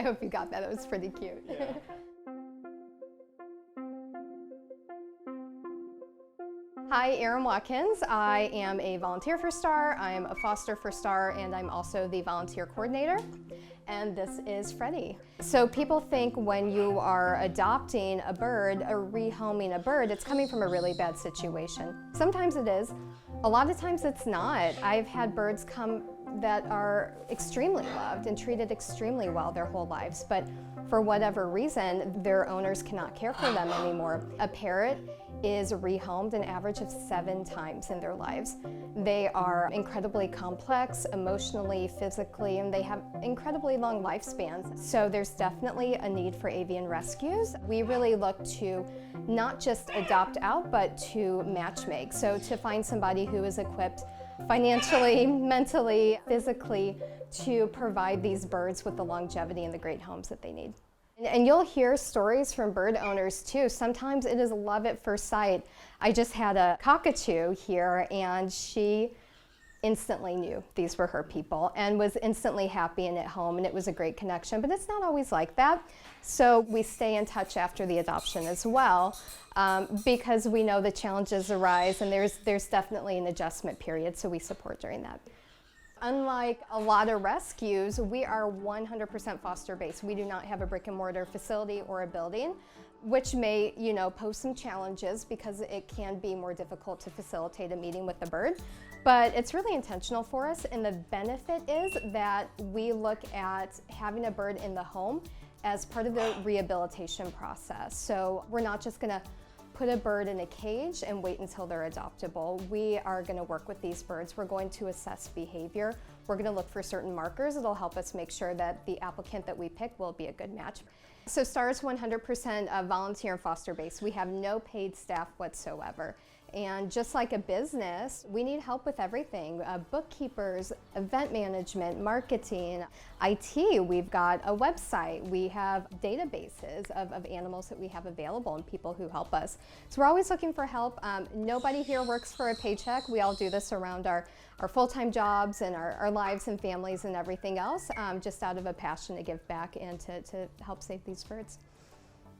I hope you got that. It was pretty cute. Yeah. Hi, Erin Watkins. I am a volunteer for STAR, I'm a foster for STAR, and I'm also the volunteer coordinator. And this is Freddie. So people think when you are adopting a bird or rehoming a bird, it's coming from a really bad situation. Sometimes it is. A lot of times it's not. I've had birds come that are extremely loved and treated extremely well their whole lives, but for whatever reason, their owners cannot care for them anymore. A parrot is rehomed an average of 7 times in their lives. They are incredibly complex, emotionally, physically, and they have incredibly long lifespans. So there's definitely a need for avian rescues. We really look to not just adopt out, but to match make. So to find somebody who is equipped financially, mentally, physically, to provide these birds with the longevity and the great homes that they need. And you'll hear stories from bird owners too. Sometimes it is love at first sight. I just had a cockatoo here and she instantly knew these were her people and was instantly happy and at home, and it was a great connection, but it's not always like that. So we stay in touch after the adoption as well, because we know the challenges arise and there's definitely an adjustment period, so we support during that. Unlike a lot of rescues, we are 100% foster-based. We do not have a brick and mortar facility or a building, which may, pose some challenges because it can be more difficult to facilitate a meeting with the bird. But it's really intentional for us, and the benefit is that we look at having a bird in the home as part of the rehabilitation process. So we're not just gonna put a bird in a cage and wait until they're adoptable. We are going to work with these birds. We're going to assess behavior. We're going to look for certain markers that'll help us make sure that the applicant that we pick will be a good match. So STAR is 100% volunteer and foster based. We have no paid staff whatsoever. And just like a business, we need help with everything. Bookkeepers, event management, marketing, IT. We've got a website. We have databases of animals that we have available and people who help us. So we're always looking for help. Nobody here works for a paycheck. We all do this around our full-time jobs and our lives and families and everything else, just out of a passion to give back and to help save these birds.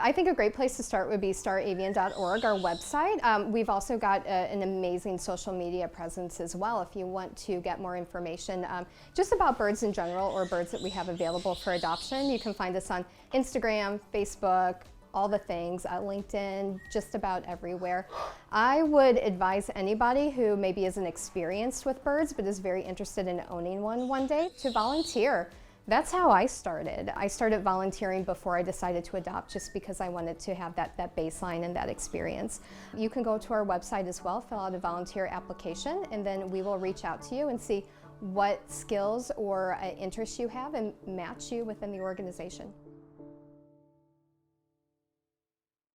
I think a great place to start would be staravian.org, our website. We've also got an amazing social media presence as well if you want to get more information just about birds in general or birds that we have available for adoption. You can find us on Instagram, Facebook, all the things, LinkedIn, just about everywhere. I would advise anybody who maybe isn't experienced with birds but is very interested in owning one day to volunteer. That's how I started. I started volunteering before I decided to adopt, just because I wanted to have that baseline and that experience. You can go to our website as well, fill out a volunteer application, and then we will reach out to you and see what skills or interests you have and match you within the organization.